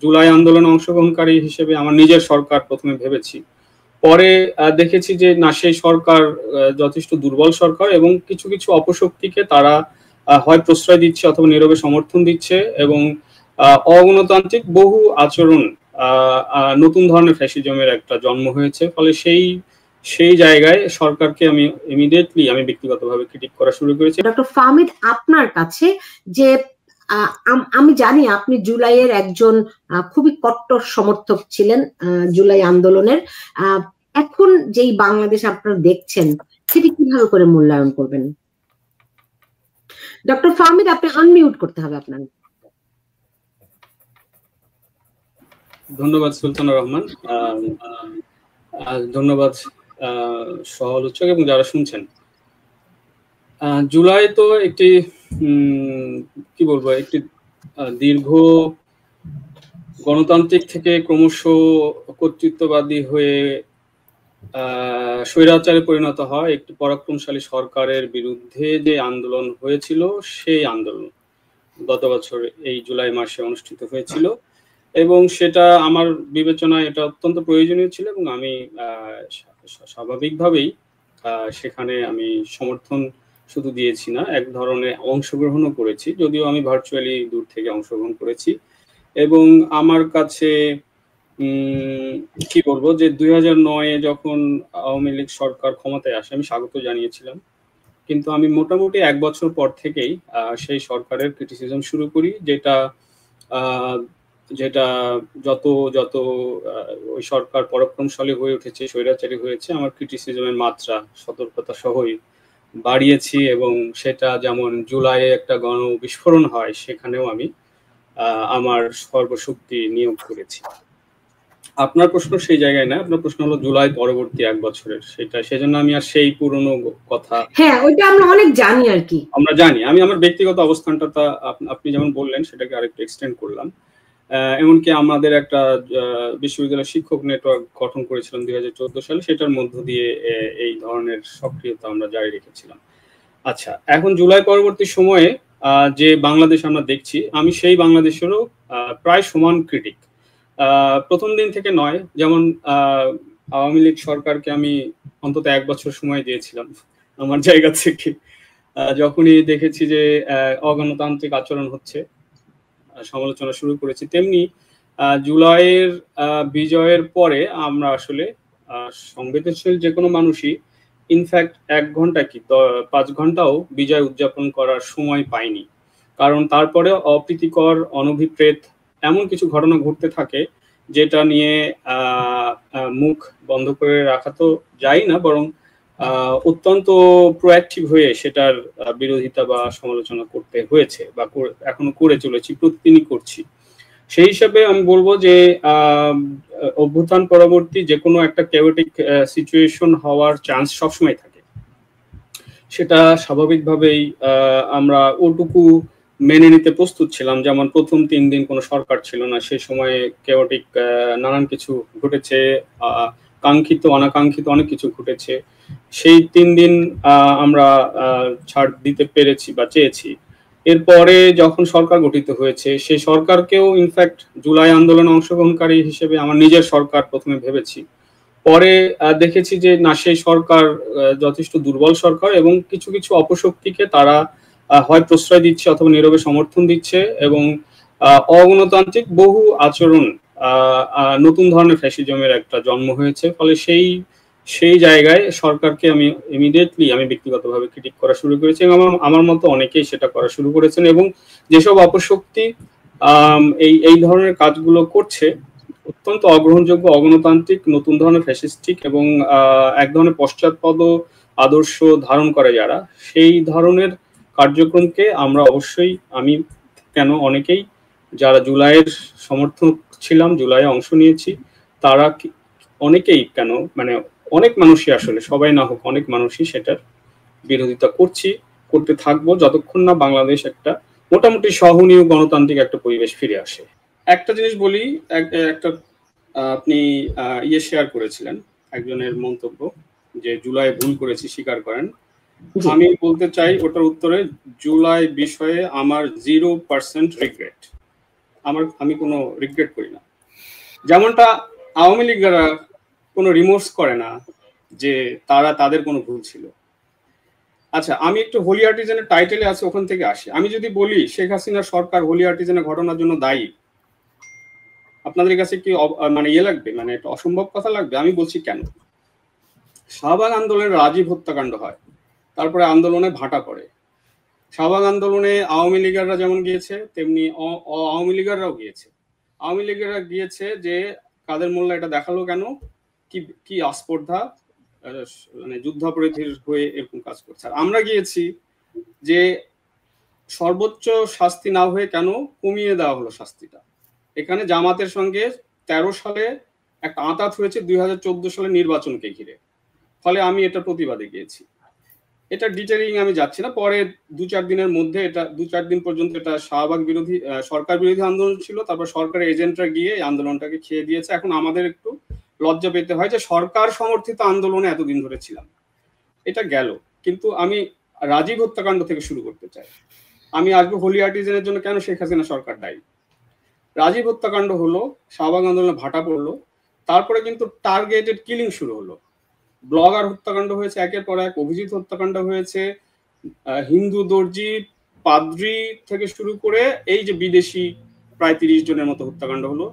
জুলাই আন্দোলনে অংশগ্রহণকারী হিসেবে আমার নিজের সরকার প্রথমে ভেবেছি। পরে দেখেছি যে না, সেই সরকার যথেষ্ট দুর্বল সরকার এবং কিছু কিছু অপশক্তিকে তারা হয় প্রশ্রয় দিচ্ছে অথবা নীরবে সমর্থন দিচ্ছে এবং অগণতান্ত্রিক বহু আচরণ, নতুন ধরনের ফ্যাসিজমের একটা জন্ম হয়েছে। ফলে সেই জায়গায় সরকারকে আমি ইমিডিয়েটলি ব্যক্তিগতভাবে ক্রিটিক করা শুরু করেছি। ডক্টর ফাহমিদ, আপনার কাছে যে আমি জানি আপনি জুলাইয়ের একজন খুবই কট্টর সমর্থক ছিলেন জুলাই আন্দোলনের, এখন যেই বাংলাদেশ আপনারা দেখছেন সেটি কিভাবে করে মূল্যায়ন করবেন? ডক্টর ফাহমিদ, আপনি আনমিউট করতে হবে আপনার। ধন্যবাদ সুলতানা রহমান, ধন্যবাদ সহ-আলোচক এবং যারা শুনছেন। জুলাই তো একটি কি বলবো, একটি দীর্ঘ গণতান্ত্রিক থেকে ক্রমশ কর্তৃত্ববাদী হয়ে স্বৈরাচারে পরিণত হয় একটি পরাক্রমশালী সরকারের বিরুদ্ধে যে আন্দোলন হয়েছিল, সেই আন্দোলন গত বছর এই জুলাই মাসে অনুষ্ঠিত হয়েছিল এবং সেটা আমার বিবেচনায় এটা অত্যন্ত প্রয়োজনীয় ছিল এবং আমি স্বাভাবিকভাবেই সেখানে আমি সমর্থন শুধু দিয়েছি না, এক ধরনের অংশগ্রহণও করেছি, যদিও আমি ভার্চুয়ালি দূর থেকে অংশগ্রহণ করেছি। এবং আমার কাছে কি বলবো যে 2009-এ যখন আওয়ামী লীগ সরকার ক্ষমতায় আসে আমি স্বাগত জানিয়েছিলাম, কিন্তু আমি মোটামুটি 1 বছর পর থেকেই সেই সরকারের ক্রিটিসিজম শুরু করি, যেটা যত যত ওই সরকার পরাক্রমশালী হয়ে উঠেছে, স্বৈরাচারী হয়েছে, আমার ক্রিটিসিজমের মাত্রা সতর্কতা সহই বাড়িয়েছি এবং সেটা যেমন জুলাইয়ে একটা গণ বিস্ফোরণ হয় সেখানেও আমি আমার সর্বশক্তি নিয়োগ করেছি। আপনার প্রশ্ন সেই জায়গায় না, আপনার প্রশ্ন হলো জুলাই পরবর্তী 1 বছরের, সেজন্য আমি আর সেই পুরনো কথা, হ্যাঁ ওইটা আমরা অনেক জানি আর কি, আমরা জানি। আমি আমার ব্যক্তিগত অবস্থানটা আপনি যেমন বললেন সেটাকে আরেকটু এক্সটেন্ড করলাম। এমনকি আমাদের একটা বিশ্ববিদ্যালয় শিক্ষক নেটওয়ার্ক গঠন করেছিলাম 2014 সালে, সেটার মধ্য দিয়ে এই ধরনের সক্রিয়তা আমরা জারি রেখেছিলাম। আচ্ছা, এখন জুলাই পরবর্তী সময়ে যে বাংলাদেশ আমরা দেখছি, আমি সেই বাংলাদেশেরও প্রায় সমান ক্রিটিক। প্রথম দিন থেকে নয়, যেমন আওয়ামী লীগ সরকারকে আমি অন্তত 1 বছর সময় দিয়েছিলাম আমার জায়গা থেকে। যখনই দেখেছি যে অগণতান্ত্রিক আচরণ হচ্ছে, সমালোচনা শুরু করেছি। তেমনি জুলাইয়ের বিজয়ের পরে আমরা আসলে সংবেদনশীল যে কোনো মানুষই ইনফ্যাক্ট 1 ঘন্টা কি 5 ঘন্টাও বিজয় উদযাপন করার সময় পাইনি, কারণ তারপরে অপ্রীতিকর, অনভিপ্রেত এমন কিছু ঘটনা ঘটতে থাকে যেটা নিয়ে মুখ বন্ধ করে রাখা তো যায় না, বরং অত্যন্ত প্রোঅ্যাক্টিভ হয়ে সেটার বিরোধিতা বা সমালোচনা করতে হয়েছে বা এখনো করে চলেছি, প্রতিদিনই করছি। সেই হিসাবে আমি বলবো যে অভ্যুত্থান পরবর্তী যে কোনো একটা কেওটিক সিচুয়েশন হওয়ার চান্স সবসময় থাকে, সেটা স্বাভাবিকভাবেই আমরা ওটুকু মেনে নিতে প্রস্তুত ছিলাম। যেমন প্রথম 3 দিন কোনো সরকার ছিল না, সেই সময়ে কেওটিক নানান কিছু ঘটেছে, কাঙ্ক্ষিত অনাকাঙ্ক্ষিত অনেক কিছু ঘটেছে। সেই 3 দিন আমরা ছাড় দিতে পেরেছি বা চেয়েছি। এরপরে যখন সরকার গঠিত হয়েছে, সেই সরকারকেও ইনফ্যাক্ট জুলাই আন্দোলনে অংশগ্রহণকারী হিসেবে আমার নিজের সরকার প্রথমে ভেবেছি। পরে দেখেছি যে না, সেই সরকার যথেষ্ট দুর্বল সরকার এবং কিছু কিছু অপশক্তিকে তারা হয় প্রশ্রয় দিচ্ছে অথবা নীরবে সমর্থন দিচ্ছে এবং অগণতান্ত্রিক বহু আচরণ, নতুন ধরনের ফ্যাসিজমের একটা জন্ম হয়েছে। ফলে সেই জায়গায় সরকারকে আমি ইমিডিয়েটলি ব্যক্তিগতভাবে ক্রিটিক করা শুরু করেছি এবং আমার মতো অনেকেই সেটা করা শুরু করেছেন। এবং যেসব অপশক্তি এই ধরনের কাজগুলো করছে, অত্যন্ত অগ্রহণযোগ্য, অগণতান্ত্রিক, নতুন ধরনের ফ্যাসিস্টিক এবং এক ধরনের পশ্চাৎপদ আদর্শ ধারণ করে যারা, সেই ধরনের কার্যক্রমকে আমরা অবশ্যই, আমি কেন অনেকেই যারা জুলাইয়ের সমর্থক ছিলাম, জুলাইয়ে অংশ নিয়েছি, তারা অনেকেই কেন মানে অনেক মানুষই, আসলে সবাই না হোক অনেক মানুষই সেটার বিরোধিতা করতে থাকবো যতক্ষণ না বাংলাদেশ একটা মোটামুটি সহনীয় গণতান্ত্রিক একটা পরিবেশ ফিরে আসে। একটা জিনিস বলি, একটা আপনি শেয়ার করেছিলেন একজনের মন্তব্য যে জুলাই ভুল করেছি, স্বীকার করেন। আমি বলতে চাই ওটার উত্তরে, জুলাই বিষয়ে আমার 0% রিগ্রেট। আমি কোনো রিগ্রেট করি না। যেমনটা আওয়ামী লীগরা কোনো রিমোর্স করে না যে তাদের কোনো ভুল ছিল। আচ্ছা, আমি একটু হোলি আর্টিজানের টাইটেলে আছে, ওখান থেকে আসি। আমি যদি বলি শেখ হাসিনার সরকার হোলি আর্টিজানের ঘটনার জন্য দায়ী, আপনাদের কাছে কি মানে লাগবে, মানে একটা অসম্ভব কথা লাগবে? আমি বলছি কেন। শাহবাগ আন্দোলনের রাজীব হত্যাকাণ্ড হয়, তারপরে আন্দোলনে ভাটা পড়ে। শাহবাগ আন্দোলনে আওয়ামী লীগাররা যেমন গিয়েছে, তেমনি আওয়ামী লীগাররাও গিয়েছে। আওয়ামী লীগেরা গিয়েছে যে কাদের মোল্লা এটা দেখালো কেন, কি আস্পর্ধা, মানে যুদ্ধাপরাধীর হয়ে এরকম কাজ করছে। আর আমরা গিয়েছি যে সর্বোচ্চ শাস্তি না হয়ে কেন কমিয়ে দেওয়া হলো শাস্তিটা। এখানে জামাতের সঙ্গে 13 সালে একটা আঁতাত হয়েছে 2014 সালে নির্বাচনকে ঘিরে, ফলে আমি এটা প্রতিবাদে গিয়েছি। এটা ডিটেইলিং আমি যাচ্ছি না, পরে 2-4 দিনের মধ্যে, এটা 2-4 দিন পর্যন্ত এটা শাহবাগ বিরোধী, সরকার বিরোধী আন্দোলন ছিল। তারপর সরকারের এজেন্টরা গিয়ে এই আন্দোলনটাকে খেয়ে দিয়েছে। এখন আমাদের একটু লজ্জা পেতে হয় যে সরকার সমর্থিত আন্দোলনে এতদিন ধরে ছিলাম। এটা গেল, কিন্তু আমি রাজীব হত্যাকাণ্ড থেকে শুরু করতে চাই। আমি আসবো হোলি আর্টিজানের জন্য কেন শেখ হাসিনা সরকার দায়ী। রাজীব হত্যাকাণ্ড হলো, শাহবাগ আন্দোলনে ভাটা পড়লো, তারপরে কিন্তু টার্গেটেড কিলিং শুরু হলো। ব্লগার হত্যাকাণ্ড হয়েছে একের পর এক, অভিজিৎ হত্যাকাণ্ড হয়েছে, হিন্দু দর্জি, পাদ্রি থেকে শুরু করে এই যে বিদেশি প্রায় 30 জনের মতো হত্যাকাণ্ড হলো।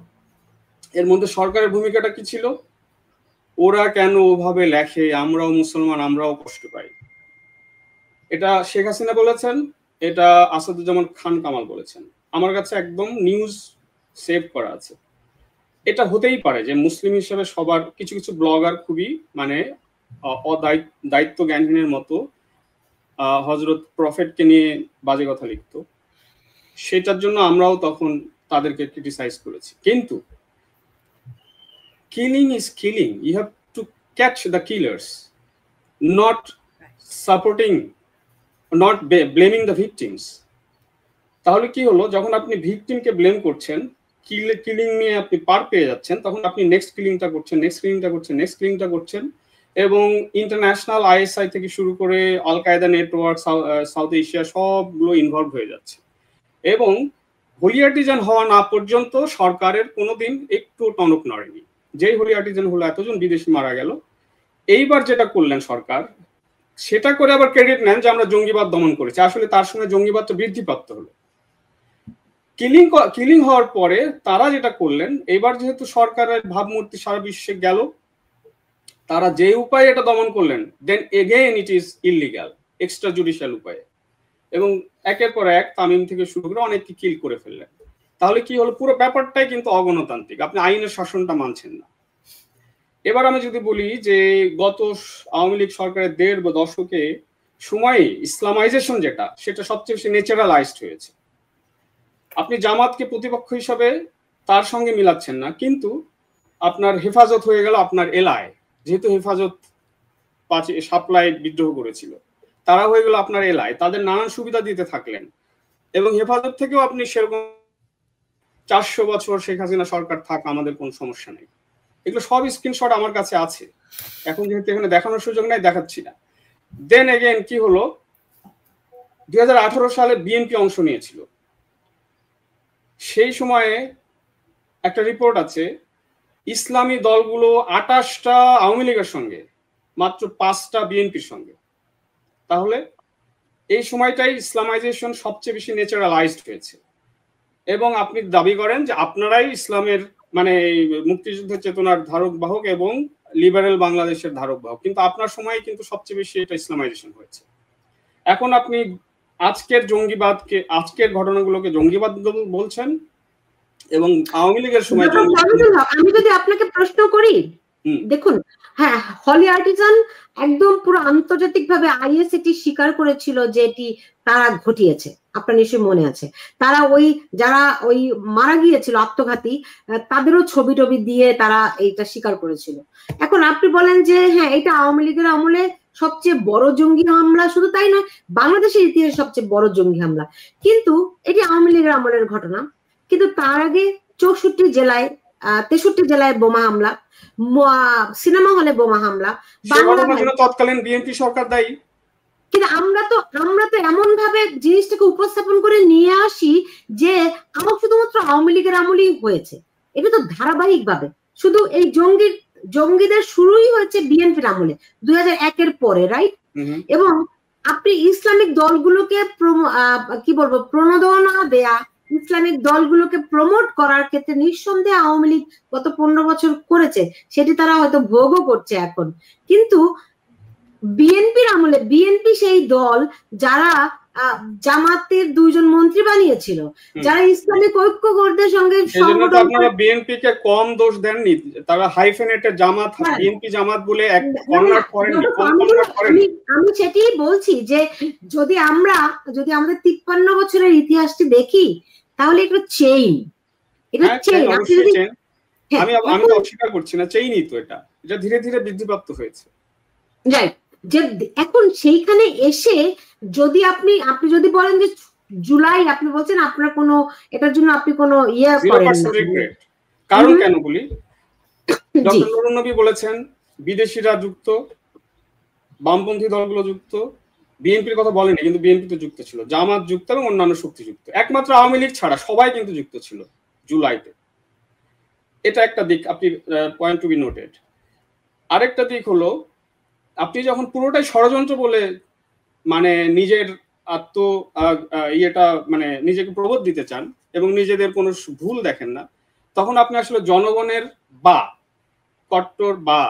এর মধ্যে সরকারের ভূমিকাটা কি ছিল? ওরা কেন ওভাবে লেখে, আমরাও মুসলমান, আমরাও কষ্ট পাই। এটা শেখ হাসিনা বলেছেন, এটা আসাদুজ্জামান খান কামাল বলেছেন। আমার কাছে একদম নিউজ সেভ করা আছে। এটা হতেই পারে যে মুসলিম হিসেবে সবার কিছু কিছু ব্লগার খুবই মানে দায়িত্ব জ্ঞানহীনের মতো হযরত প্রফেটকে নিয়ে বাজে কথা লিখতো, সেটার জন্য আমরাও তখন তাদেরকে ক্রিটিসাইজ করেছি। কিন্তু killing is killing. You have to catch the killers, not supporting, not blaming the victims. তাহলে কি হলো, যখন আপনি ভিকটিমকে ব্লেম করছেন, কিলিং নিয়ে আপনি পার পেয়ে যাচ্ছেন, তখন আপনি নেক্সট কিলিংটা করছেন, নেক্সট কিলিংটা করছেন, নেক্সট কিলিংটা করছেন, এবং ইন্টারন্যাশনাল আইএসআই থেকে শুরু করে আল কায়দা নেটওয়ার্ক, সাউথ এশিয়া সবগুলো ইনভলভ হয়ে যাচ্ছে। এবং হোলি আর্টিজান হওয়া না পর্যন্ত সরকারের কোনোদিন একটু টনক নড়েনি। যেই হোলি আর্টিজান হলো, এতজন বিদেশি মারা গেল। এইবার যেটা করলেন সরকার, সেটা করে আবার ক্রেডিট নেন যে আমরা জঙ্গিবাদ দমন করেছি। আসলে তার সঙ্গে জঙ্গিবাদটা বৃদ্ধিপ্রাপ্ত হলো। কিলিং হওয়ার পরে তারা যেটা করলেন, এবার যেহেতু সরকারের ভাবমূর্তি সারা বিশ্বে গেল, তারা যে উপায়ে এটা দমন করলেন, then again it is illegal, extra judicial উপায়ে, এবং একের পর এক তামিম থেকে শুরু করে অনেককে কিল করে ফেললেন। তাহলে কি হলো, পুরো ব্যাপারটাই কিন্তু অগণতান্ত্রিক, আপনি আইনের শাসনটা মানছেন না। এবার আমি যদি বলি যে গত আওয়ামী লীগ সরকারের 1.5 দশকে সময়ে ইসলামাইজেশন যেটা, সেটা সবচেয়ে বেশি ন্যাচারালাইজড হয়েছে। আপনি জামাতকে প্রতিপক্ষ হিসাবে তার সঙ্গে মিলাচ্ছেন না, কিন্তু আপনার হেফাজত হয়ে গেল আপনার এলায়, যেহেতু হেফাজত সাপ্লাই বিদ্রোহ করেছিল, তারা হয়ে গেল আপনার এলায়, তাদের নানান সুবিধা দিতে থাকলেন। এবং হেফাজত থেকেও আপনি সেরকম 400 বছর শেখ হাসিনা সরকার থাক, আমাদের কোনো সমস্যা নেই। এগুলো সব স্ক্রিনশট আমার কাছে আছে, এখন যেহেতু এখানে দেখানোর সুযোগ নাই, দেখাচ্ছি না। দেন এগেন কি হলো, 2018 সালে বিএনপি অংশ নিয়েছিল। সেই সময়ে একটা রিপোর্ট আছে, ইসলামী দলগুলো 28টা আওয়ামী লীগের সঙ্গে, মাত্র 5টা বিএনপির সঙ্গে। তাহলে এই সময়টাই ইসলামাইজেশন সবচেয়ে বেশি ন্যাচারালাইজড হয়েছে। এবং আপনি দাবি করেন যে আপনারাই ইসলামের মানে মুক্তিযুদ্ধের চেতনার ধারক বাহক এবং লিবারেল বাংলাদেশের ধারক বাহক, কিন্তু আপনার সময় কিন্তু সবচেয়ে বেশি এটা ইসলামাইজেশন হয়েছে। এখন আপনি আজকের জঙ্গিবাদকে, আজকের ঘটনাগুলোকে জঙ্গিবাদ বলছেন, এবং আওয়ামী লীগের সময় আমি যদি আপনাকে প্রশ্ন করি, দেখুন, হ্যাঁ, হলি আর্টিজান একদম পুরো আন্তর্জাতিকভাবে আইএসএটি স্বীকার করেছিল যে এটি তারা ঘটিয়েছে। আপনার নিশ্চয়ই মনে আছে, তারা যারা মারা গিয়েছিল আত্মঘাতী, তাদেরও ছবি টবি দিয়ে তারা এইটা স্বীকার করেছিল। এখন আপনি বলেন যে হ্যাঁ, এটা আওয়ামী লীগের আমলে সবচেয়ে বড় জঙ্গি হামলা, শুধু তাই নয়, বাংলাদেশের ইতিহাসে সবচেয়ে বড় জঙ্গি হামলা। কিন্তু এটি আওয়ামী লীগের আমলের ঘটনা। কিন্তু তার আগে 64 জেলায়, 63 জেলায় বোমা হামলা, সিনেমা হলে বোমা হামলা, তৎকালীন বিএনপি সরকার দায়ী। কিন্তু আমরা তো এমন ভাবে জিনিসটাকে উপস্থাপন করে নিয়ে আসি যে আমার শুধুমাত্র আওয়ামী লীগের আমলেই হয়েছে। এটা তো ধারাবাহিক ভাবে, শুধু এই জঙ্গিদের শুরুই হয়েছে বিএনপির আমলে 2001-এর পরে, রাইট? এবং আপনি ইসলামিক দলগুলোকে কি বলবো প্রণোদনা দেয়া, ইসলামিক দলগুলোকে প্রমোট করার ক্ষেত্রে নিঃসন্দেহে আওয়ামী লীগ গত 15 বছর করেছে, সেটি তারা হয়তো ভোগও করছে এখন। কিন্তু বিএনপির আমলে বিএনপি সেই দল যারা জামাতের 2 জন মন্ত্রী বানিয়েছিল, যারা ইসলামিক ঐক্যগোষ্ঠীর সঙ্গে আপনারা বিএনপি কে কম দোষ দেননি, তারা হাইফেনেটেড জামাত বিএনপি জামাত বলে এক কনভার্ট করেননি। আমি সেটাই বলছি যে যদি আমাদের 53 বছরের ইতিহাসটি দেখি তাহলে এটা চেইন, আমি অস্বীকার করছি না, চেইনই তো, এটা ধীরে ধীরে বৃদ্ধিপ্রাপ্ত হয়েছে। রাইট, যে এখন সেইখানে এসে যদি আপনি যদি বলেন যে জুলাই, আপনি বলছেন আপনার কোনো এটার জন্য আপনি কোনো করেন না, কারণ কেন বলি, ডক্টর নুরুন নবী বলেছেন বিদেশিরা যুক্ত, বামপন্থী দলগুলো যুক্ত, বিএনপির কথা বলেনি কিন্তু বিএনপি তো যুক্ত ছিল, জামাত যুক্ত এবং অন্যান্য শক্তি যুক্ত, একমাত্র আওয়ামী লীগ ছাড়া সবাই কিন্তু যুক্ত ছিল জুলাইতে। এটা একটা দিক, আপনি পয়েন্ট টু বি নোটেড। আরেকটা দিক হলো, আপনি যখন পুরোটাই ষড়যন্ত্র বলে মানে নিজের মানে নিজেকে প্রবোধ দিতে চান এবং নিজেদের কোনো ভুল দেখেন না, তখন আপনি আসলে জনগণের বা কট্টর বা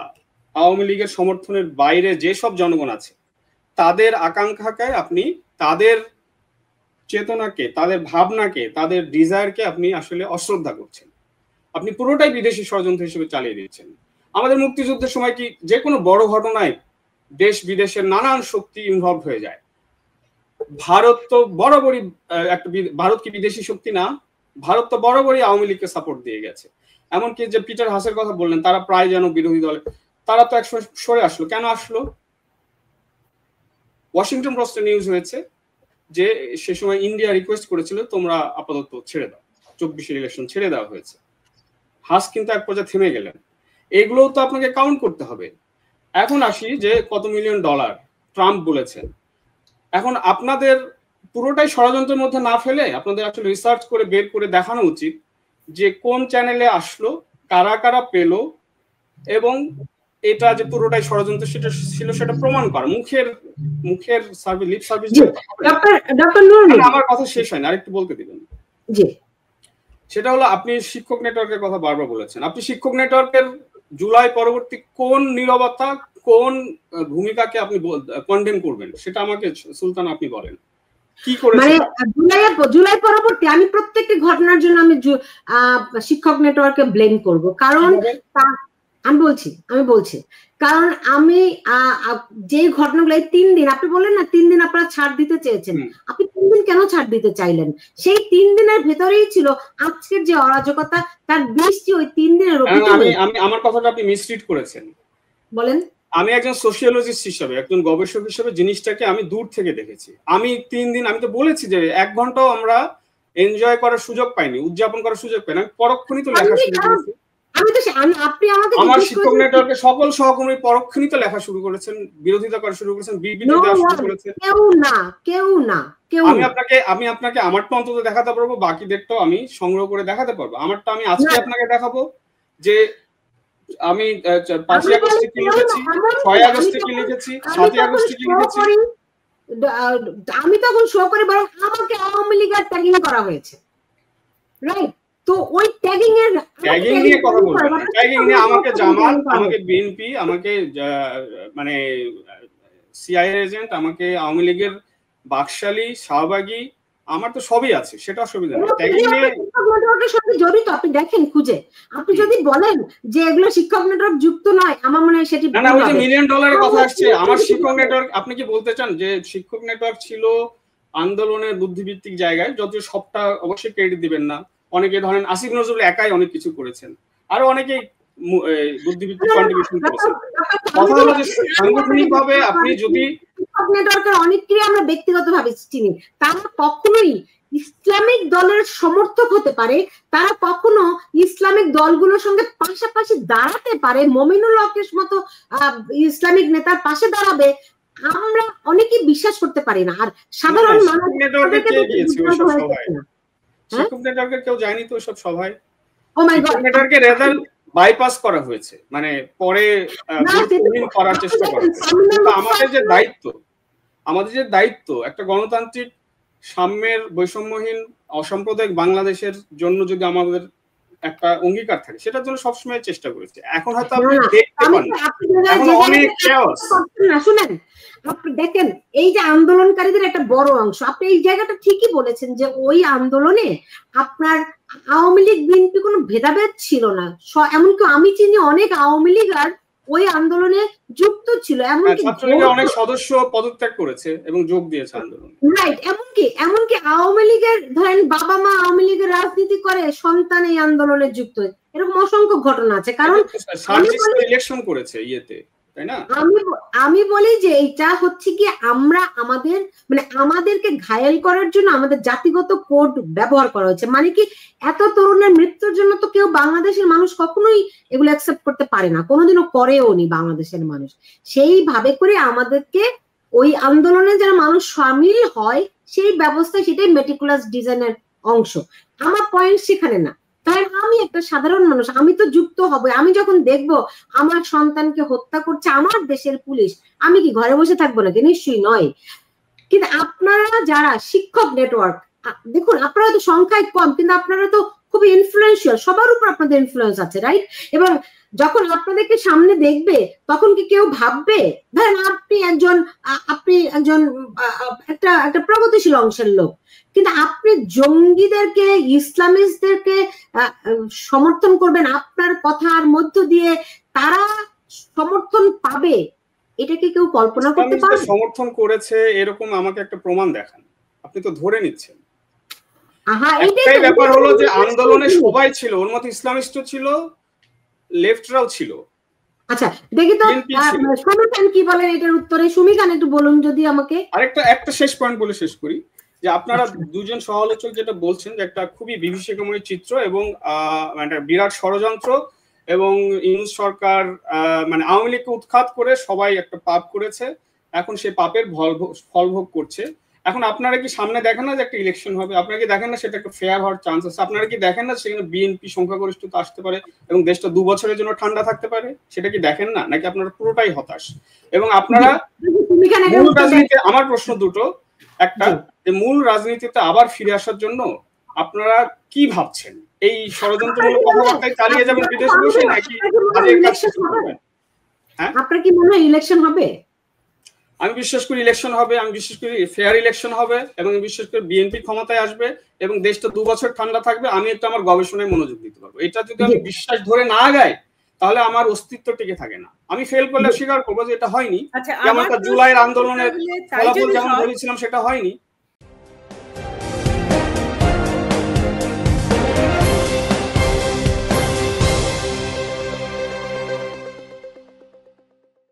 আওয়ামী লীগের সমর্থনের বাইরে যেসব জনগণ আছে তাদের আকাঙ্ক্ষাকে, আপনি তাদের চেতনাকে, তাদের ভাবনাকে, তাদের ডিজায়ারকে আপনি আসলে অশ্রদ্ধা করছেন। আপনি পুরোটাই বিদেশি ষড়যন্ত্র হিসেবে চালিয়ে দিচ্ছেন। আমাদের মুক্তিযুদ্ধের সময় কি যে কোনো বড় ঘটনায় দেশ বিদেশের নানান শক্তি ইনভলভ হয়ে যায়। ভারত তো বরাবরই ভারত কি বিদেশি শক্তি না? ভারত তো বরাবরই আওয়ামী লীগকে সাপোর্ট দিয়ে গেছে। এমনকি যে পিটার হাসের কথা বললেন, তারা প্রায় যেন বিরোধী দলে, তারা তো একসময় সরে আসলো। কেন আসলো? ওয়াশিংটন পোস্টে নিউজ হয়েছে যে সে সময় ইন্ডিয়া রিকোয়েস্ট করেছিল তোমরা আপাতত ছেড়ে দাও, 24-এর ইলেকশন ছেড়ে দেওয়া হয়েছে। হাস কিন্তু এক পর্যায়ে থেমে গেলেন। এগুলোও তো আপনাকে কাউন্ট করতে হবে। এখন আসি যে কত মিলিয়ন ডলার ট্রাম্প বলেছেন। এখন আপনাদের পুরোটাই ষড়যন্ত্রের মধ্যে না ফেলে আপনাদের আসলে রিসার্চ করে বের করে দেখানো উচিত যে কোন চ্যানেলে আসলো, কারা কারা পেল, এবং এটা যে পুরোটাই ষড়যন্ত্র সেটা ছিল সেটা প্রমাণ করা। মুখের সার্ভিস, লিপ সার্ভিস। আমার কথা শেষ হয় না, আরেকটু বলতে দিবেন। সেটা হলো, আপনি শিক্ষক নেটওয়ার্কের কথা বারবার বলেছেন। আপনি শিক্ষক নেটওয়ার্কের জুলাই পরবর্তী কোন নীরবতা, কোন ভূমিকাকে আপনি কন্ডেম করবেন সেটা আমাকে সুলতান আপনি বলেন। কি করেছেন জুলাই পরবর্তী? আমি প্রত্যেকটি ঘটনার জন্য আমি শিক্ষক নেটওয়ার্ককে ব্লেম করব, কারণ আমি বলছি কারণ আমি যে ঘটনাগুলো, এই 3 দিন আপনি বললেন না 3 দিন আপনারা ছাড় দিতে চেয়েছেন, আপনি 3 দিন কেন ছাড় দিতে চাইলেন? সেই 3 দিনের ভেতরেই ছিল আজকের যে অরাজকতা, তার বৃষ্টি ওই 3 দিনের উপরে। আমার কথাটা আপনি মিসরিড করেছেন। বলেন। আমি একজন সোশিওলজিস্ট হিসেবে, একজন গবেষক হিসেবে জিনিসটাকে আমি দূর থেকে দেখেছি। আমি 3 দিন, আমি তো বলেছি যে 1 ঘন্টাও আমরা এনজয় করার সুযোগ পাইনি, উদযাপন করার সুযোগ পাইনি। আমি পরক্ষণই তো লেখা শুরু করেছি। আমার শিক্ষক নেটওয়ার্কের সকল সহকর্মী পরক্ষণই তো লেখা শুরু করেছেন, বিরোধিতা করা শুরু করেছেন, বিবৃতি দেওয়া শুরু করেছেন। আমি আপনাকে আমারটা অন্তত দেখাতে পারবো, বাকিদেরটাও আমি সংগ্রহ করে দেখাতে পারবো। আমারটা আমি আজকে আপনাকে দেখাবো যে আমি 5 আগস্টে কি লিখেছি, 6 আগস্টে কি লিখেছি, 7 আগস্টে কি লিখেছি। আমি তখন শো করি, বরং আমাকে আওয়ামী লীগের ট্যাগিং করা হয়েছে, রাইট? তো ওই ট্যাগিং নিয়ে কথা বলবেন না। ট্যাগিং নিয়ে আমাকে জামাত, আমাকে বিএনপি, আমাকে মানে সিআইএ এজেন্ট, আমাকে আওয়ামী লীগের বাকশালী, শাহবাগী, আমার তো সবই আছে, সেটা অসুবিধা নেই। ট্যাগিং নিয়ে সাথে জড়িত, আপনি দেখেন খুঁজে, আপনি যদি বলেন যে এগুলো শিক্ষক নেটওয়ার্ক যুক্ত নয়, আমার মনে হয় সেটি না। ওই যে মিলিয়ন ডলারের কথা আসছে, আমার শিক্ষক নেটওয়ার্ক, আপনি কি বলতে চান যে শিক্ষক নেটওয়ার্ক ছিল আন্দোলনের বুদ্ধিভিত্তিক জায়গায়? যত সবটা অবশ্যই ক্রেডিট দিবেন না। অনেকে ধরেন আসিফ নজরুল একাই অনেক কিছু করেছেন, আরো অনেকেই বুদ্ধিভিত্তিক কন্ট্রিবিউশন করেছেন। কথা হলো যে সাংগঠনিকভাবে আপনি যদি শিক্ষক নেটওয়ার্কের অনেককেই আমরা ব্যক্তিগতভাবে চিনি, তারা কখনোই ইসলামিক দলের সমর্থক হতে পারে, তারা কখনো ইসলামিক দলগুলোর সঙ্গে পাশাপাশি দাঁড়াতে পারে, মমিনুল হকের মতো ইসলামিক নেতার পাশে দাঁড়াবে, আমরা অনেকে বিশ্বাস করতে পারি না। আর সাধারণ মানুষ শিক্ষক নেটওয়ার্কের কেউ যায়নি তো ওইসব সভায়। শিক্ষক নেটওয়ার্কের রেজাল্ট বাইপাস করা হয়েছে, মানে পরে করার চেষ্টা করা হয়েছে। কিন্তু আমাদের যে দায়িত্ব একটা গণতান্ত্রিক সাম্যের বৈষম্যহীন অসাম্প্রদায়িক বাংলাদেশের জন্য যদি আমাদের একটা অঙ্গীকার থাকে, সেটার জন্য সবসময় চেষ্টা করেছে। এখন হয়তো আপনি দেখতে পান এখন অনেক chaos। শুনেন, আপনি দেখেন এই যে আন্দোলনকারীদের একটা বড় অংশ, আপনি এই জায়গাটা ঠিকই বলেছেন যে ওই আন্দোলনে আপনার আওয়ামী লীগ বিএনপি কোনো ভেদাভেদ ছিল না। এমনকি আমি চিনি অনেক আওয়ামী লীগ আর ওই আন্দোলনে যুক্ত ছিল, এমনকি অনেক সদস্য পদত্যাগ করেছে এবং যোগ দিয়েছে আন্দোলনে। রাইট, এমনকি আওয়ামী লীগের ধরেন বাবা মা আওয়ামী লীগের রাজনীতি করে, সন্তান এই আন্দোলনে যুক্ত, এরকম অসংখ্য ঘটনা আছে। কারণ ইলেকশন করেছে ইয়েতে, তাই না? আমি বলি যে এটা হচ্ছে কি আমরা আমাদেরকে ঘায়েল করার জন্য আমাদের জাতিগত কোড ব্যবহার করা হয়েছে। মানে কি এত তরুণের মৃত্যুর জন্য তো কেউ বাংলাদেশের মানুষ কখনোই এগুলো অ্যাকসেপ্ট করতে পারে না, কোনোদিনও করেও নি বাংলাদেশের মানুষ। সেইভাবে করে আমাদেরকে ওই আন্দোলনে যারা মানুষ সামিল হয় সেই ব্যবস্থা, সেটাই মেটিকুলাস ডিজাইনের অংশ। আমার পয়েন্ট সেখানে না। তাই আমি একটা সাধারণ মানুষ, আমি তো যুক্ত হব। আমি যখন দেখবো আমার সন্তানকে হত্যা করছে আমার দেশের পুলিশ, আমি কি ঘরে বসে থাকবো নাকি? নিশ্চয়ই নয়। কিন্তু আপনারা যারা শিক্ষক নেটওয়ার্ক, দেখুন আপনারা তো সংখ্যায় কম, কিন্তু আপনারা তো খুবই ইনফ্লুয়েন্সিয়াল, সবার উপর আপনাদের ইনফ্লুয়েন্স আছে, রাইট? এবং যখন আপনাদেরকে সামনে দেখবে তখন কি কেউ ভাববে, ধরেন আপনি একজন একটা প্রগতিশীল অংশের লোক, কিন্তু আপনি জঙ্গিদেরকে ইসলামিস্টদেরকে সমর্থন করবেন, আপনার কথার মধ্য দিয়ে তারা সমর্থন পাবে, এটা কি কেউ কল্পনা করতে পারে? সমর্থন করেছে এরকম আমাকে একটা প্রমাণ দেখান। আপনি তো ধরে নিচ্ছেন। এইটাই ব্যাপার হলো যে আন্দোলনে সবাই ছিল, ওর মধ্যে ইসলামিস্টও ছিল, লেফটরাও ছিল। আচ্ছা দেখি তো সুমিখান কি বলেন এটার উত্তরে। সুমিখান একটু বলুন যদি আমাকে। একটা শেষ পয়েন্ট বলে শেষ করি, যে আপনারা দুজন সহ-আলোচক যেটা বলছেন যে একটা খুবই বিভীষিকাময় চিত্র এবং একটা বিরাট ষড়যন্ত্র, এবং ইউনূস সরকার মানে আওয়ামী লীগকে উৎখাত করে সবাই একটা পাপ করেছে, এখন সেই পাপের ফল ভোগ করছে। এখন আপনারা কি সামনে দেখেন না যে একটা ইলেকশন হবে? আপনারা কি দেখেন না সেটা একটা ফেয়ার হওয়ার চান্স আছে? আপনারা কি দেখেন না সেখানে বিএনপি সংখ্যাগরিষ্ঠতা আসতে পারে এবং দেশটা 2 বছরের জন্য ঠান্ডা থাকতে পারে? সেটা কি দেখেন না, নাকি আপনারা পুরোটাই হতাশ? এবং আপনারা মূল রাজনীতি, আমার প্রশ্ন দুটো, একটা যে মূল রাজনীতিতে আবার ফিরে আসার জন্য আপনারা কি ভাবছেন? এই ষড়যন্ত্রমূলক কথাবার্তায় চালিয়ে যাবেন বিদেশ বসে, নাকি আপনার কি মনে হয় ইলেকশন হবে? আমি বিশ্বাস করি ইলেকশন হবে, আমি বিশ্বাস করি ফেয়ার ইলেকশন হবে, এবং বিশ্বাস করি বিএনপি ক্ষমতায় আসবে এবং দেশটা 2 বছর ঠান্ডা থাকবে। আমি একটু আমার গবেষণায় মনোযোগ দিতে পারবো। এটা যদি আমি বিশ্বাস ধরে না গাই তাহলে আমার অস্তিত্ব টিকে থাকে না। আমি ফেল করলে স্বীকার করবো যে এটা হয়নি, যেমন জুলাইয়ের আন্দোলনের ফলাফল যেমন বলেছিলাম সেটা হয়নি,